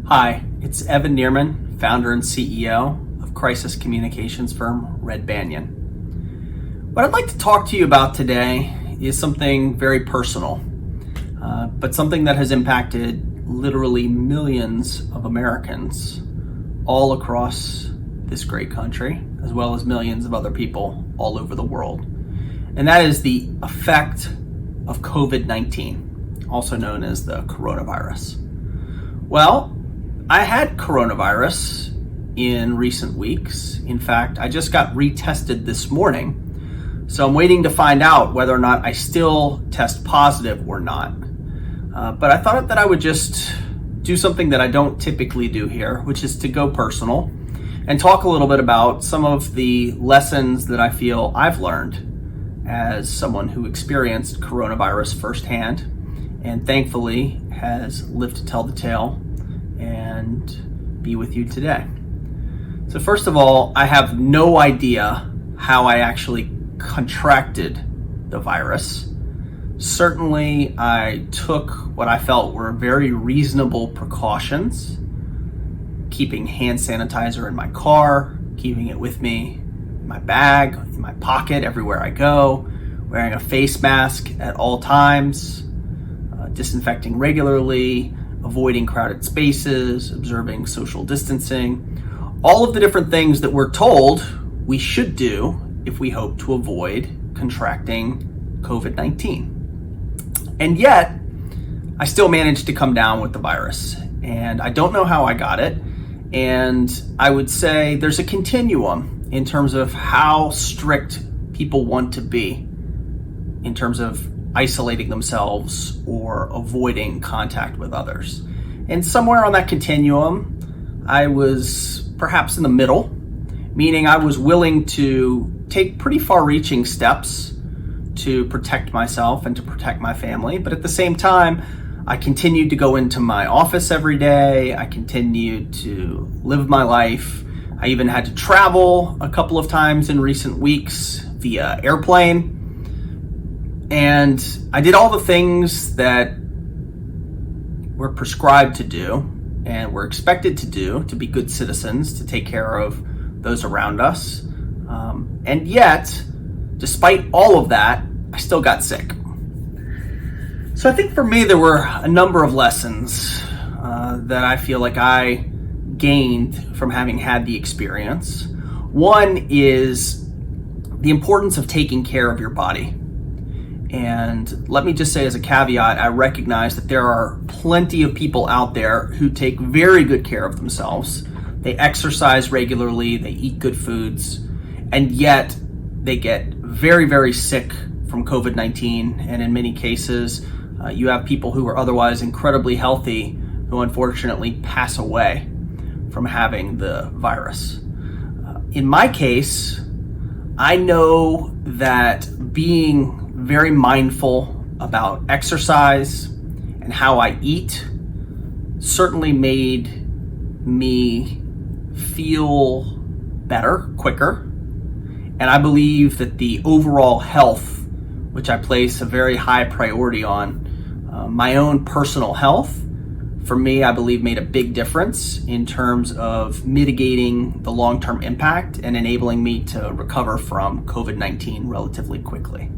Hi, it's Evan Nierman, founder and CEO of crisis communications firm Red Banyan. What I'd like to talk to you about today is something very personal, but something that has impacted literally millions of Americans all across this great country, as well as millions of other people all over the world. And that is the effect of COVID-19, also known as the coronavirus. Well, I had coronavirus in recent weeks. In fact, I just got retested this morning. So I'm waiting to find out whether or not I still test positive or not. But I thought that I would just do something that I don't typically do here, which is to go personal and talk a little bit about some of the lessons that I feel I've learned as someone who experienced coronavirus firsthand and thankfully has lived to tell the tale and be with you today. So first of all, I have no idea how I actually contracted the virus. Certainly, I took what I felt were very reasonable precautions, keeping hand sanitizer in my car, keeping it with me in my bag, in my pocket, everywhere I go, wearing a face mask at all times, disinfecting regularly, avoiding crowded spaces, observing social distancing, all of the different things that we're told we should do if we hope to avoid contracting COVID-19. And yet, I still managed to come down with the virus. And I don't know how I got it. And I would say there's a continuum in terms of how strict people want to be in terms of isolating themselves or avoiding contact with others. And somewhere on that continuum, I was perhaps in the middle, meaning I was willing to take pretty far-reaching steps to protect myself and to protect my family. But at the same time, I continued to go into my office every day. I continued to live my life. I even had to travel a couple of times in recent weeks via airplane. And I did all the things that we're prescribed to do and we're expected to do to be good citizens, to take care of those around us. And yet, despite all of that, I still got sick. So I think for me, there were a number of lessons that I feel like I gained from having had the experience. One is the importance of taking care of your body. And let me just say as a caveat, I recognize that there are plenty of people out there who take very good care of themselves. They exercise regularly, they eat good foods, and yet they get very, very sick from COVID-19. And in many cases, you have people who are otherwise incredibly healthy who unfortunately pass away from having the virus. In my case, I know that being very mindful about exercise and how I eat certainly made me feel better, quicker. And I believe that the overall health, which I place a very high priority on, my own personal health, for me, I believe made a big difference in terms of mitigating the long-term impact and enabling me to recover from COVID-19 relatively quickly.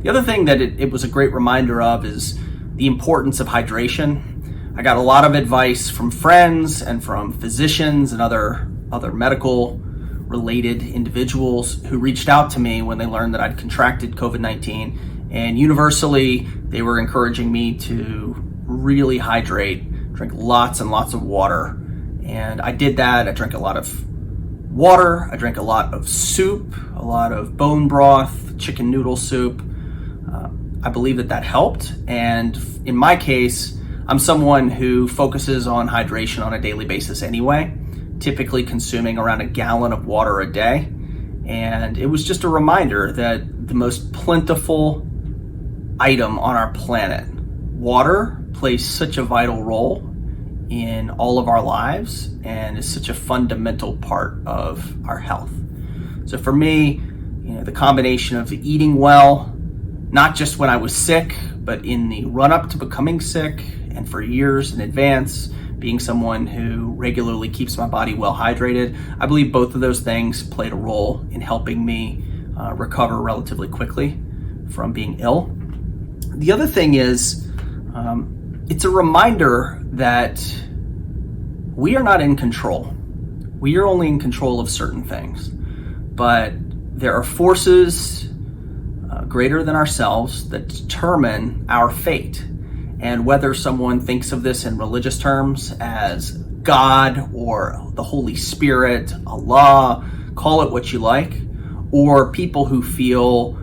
The other thing that it was a great reminder of is the importance of hydration. I got a lot of advice from friends and from physicians and other medical related individuals who reached out to me when they learned that I'd contracted COVID-19. And universally, they were encouraging me to really hydrate, drink lots and lots of water. And I did that. I drank a lot of water. I drank a lot of soup, a lot of bone broth, chicken noodle soup. I believe that helped. And in my case, I'm someone who focuses on hydration on a daily basis anyway, typically consuming around a gallon of water a day. And it was just a reminder that the most plentiful item on our planet, water, plays such a vital role in all of our lives and is such a fundamental part of our health. So for me, the combination of eating well, not just when I was sick, but in the run-up to becoming sick and for years in advance, being someone who regularly keeps my body well hydrated. I believe both of those things played a role in helping me recover relatively quickly from being ill. The other thing is, it's a reminder that we are not in control. We are only in control of certain things, but there are forces greater than ourselves that determine our fate. And whether someone thinks of this in religious terms as God or the Holy Spirit, Allah, call it what you like, or people who feel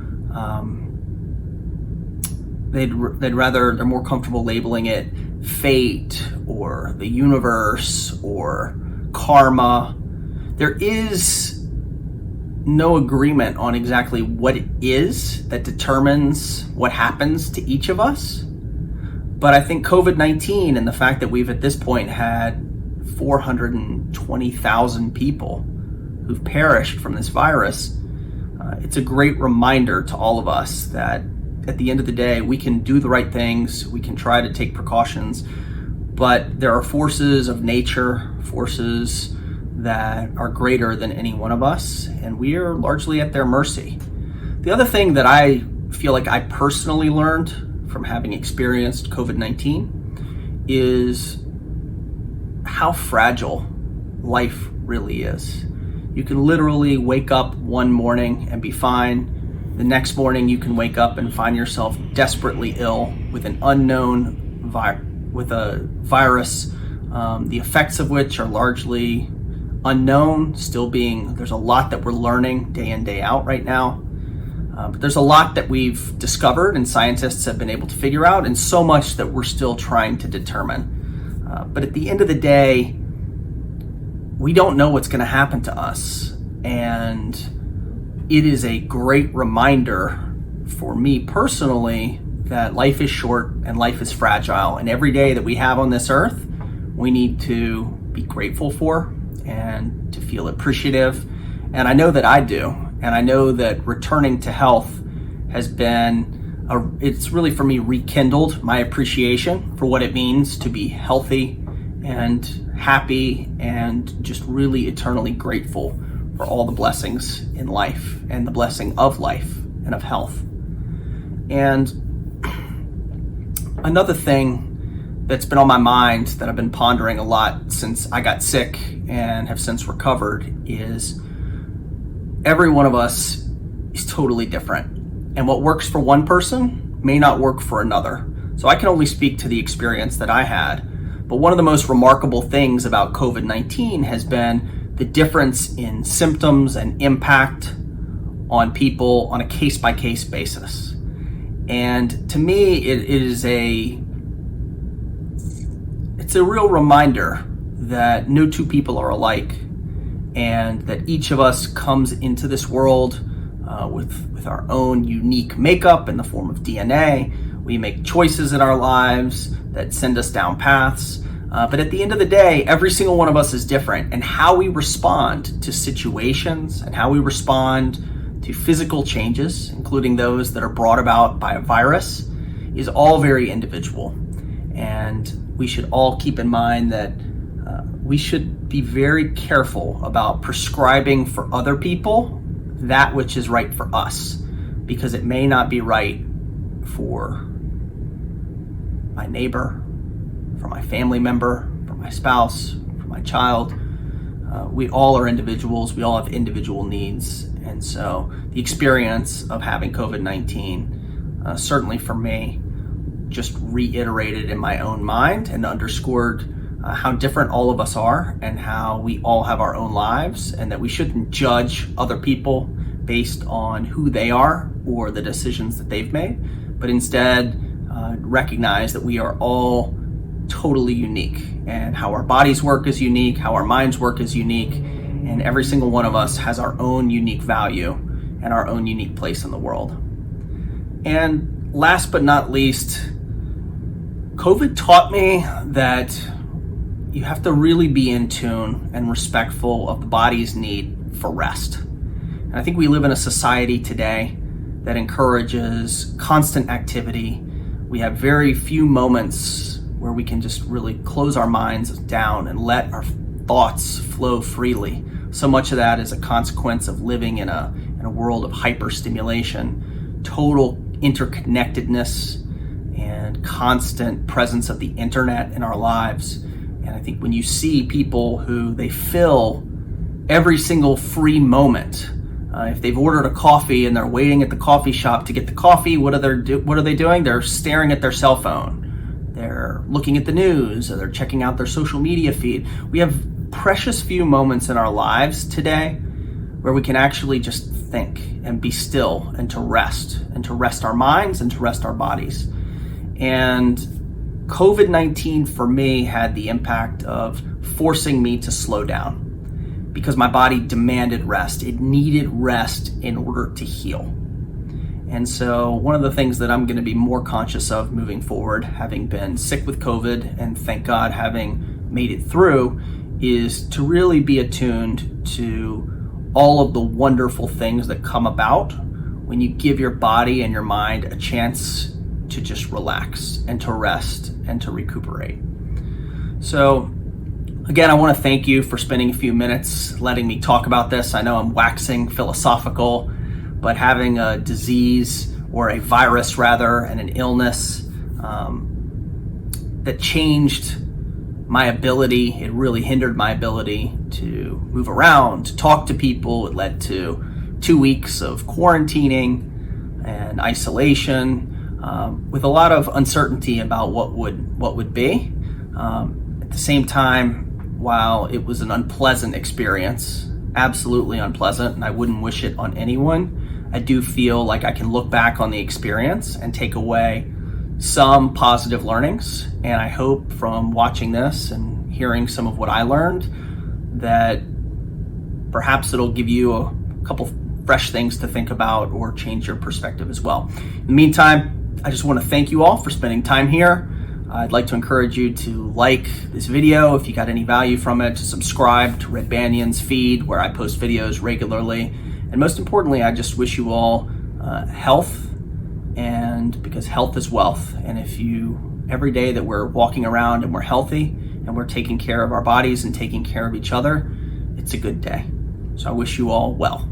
they're more comfortable labeling it fate or the universe or karma. There is no agreement on exactly what it is that determines what happens to each of us. But I think COVID-19 and the fact that we've at this point had 420,000 people who've perished from this virus, it's a great reminder to all of us that at the end of the day, we can do the right things, we can try to take precautions, but there are forces of nature, forces that are greater than any one of us, and we are largely at their mercy. The other thing that I feel like I personally learned from having experienced COVID-19 is how fragile life really is. You can literally wake up one morning and be fine. The next morning you can wake up and find yourself desperately ill with an unknown with a virus, the effects of which are largely unknown, there's a lot that we're learning day in, day out right now. But there's a lot that we've discovered and scientists have been able to figure out, and so much that we're still trying to determine. But at the end of the day, we don't know what's going to happen to us. And it is a great reminder for me personally that life is short and life is fragile. And every day that we have on this earth, we need to be grateful for and to feel appreciative. And I know that I do. And I know that returning to health has been, it's really for me rekindled my appreciation for what it means to be healthy and happy and just really eternally grateful for all the blessings in life and the blessing of life and of health. And another thing that's been on my mind that I've been pondering a lot since I got sick and have since recovered is every one of us is totally different. And what works for one person may not work for another. So I can only speak to the experience that I had. But one of the most remarkable things about COVID-19 has been the difference in symptoms and impact on people on a case-by-case basis. And to me, it's a real reminder that no two people are alike, and that each of us comes into this world with our own unique makeup in the form of DNA. We make choices in our lives that send us down paths. But at the end of the day, every single one of us is different, and how we respond to situations and how we respond to physical changes, including those that are brought about by a virus, is all very individual. And we should all keep in mind that we should be very careful about prescribing for other people that which is right for us, because it may not be right for my neighbor, for my family member, for my spouse, for my child. We all are individuals. We all have individual needs. And so the experience of having COVID-19, certainly for me, just reiterated in my own mind and underscored how different all of us are and how we all have our own lives, and that we shouldn't judge other people based on who they are or the decisions that they've made, but instead recognize that we are all totally unique, and how our bodies work is unique, how our minds work is unique, and every single one of us has our own unique value and our own unique place in the world. And last but not least, COVID taught me that you have to really be in tune and respectful of the body's need for rest. And I think we live in a society today that encourages constant activity. We have very few moments where we can just really close our minds down and let our thoughts flow freely. So much of that is a consequence of living in a world of hyperstimulation, total interconnectedness, and constant presence of the internet in our lives. And I think when you see people who they fill every single free moment, if they've ordered a coffee and they're waiting at the coffee shop to get the coffee, what are they doing? They're staring at their cell phone. They're looking at the news, or they're checking out their social media feed. We have precious few moments in our lives today where we can actually just think and be still and to rest our minds and to rest our bodies. And COVID-19 for me had the impact of forcing me to slow down, because my body demanded rest. It needed rest in order to heal. And so one of the things that I'm going to be more conscious of moving forward, having been sick with COVID and thank God having made it through, is to really be attuned to all of the wonderful things that come about when you give your body and your mind a chance to just relax and to rest and to recuperate. So again, I want to thank you for spending a few minutes letting me talk about this. I know I'm waxing philosophical, but having a disease, or a virus rather, and an illness that changed my ability, it really hindered my ability to move around, to talk to people. It led to 2 weeks of quarantining and isolation, with a lot of uncertainty about what would be. At the same time, while it was an unpleasant experience, absolutely unpleasant, and I wouldn't wish it on anyone, I do feel like I can look back on the experience and take away some positive learnings. And I hope from watching this and hearing some of what I learned that perhaps it'll give you a couple fresh things to think about or change your perspective as well. In the meantime, I just want to thank you all for spending time here. I'd like to encourage you to like this video if you got any value from it, to subscribe to Red Banyan's feed where I post videos regularly. And most importantly, I just wish you all health, and because health is wealth. And if every day that we're walking around and we're healthy and we're taking care of our bodies and taking care of each other, it's a good day. So I wish you all well.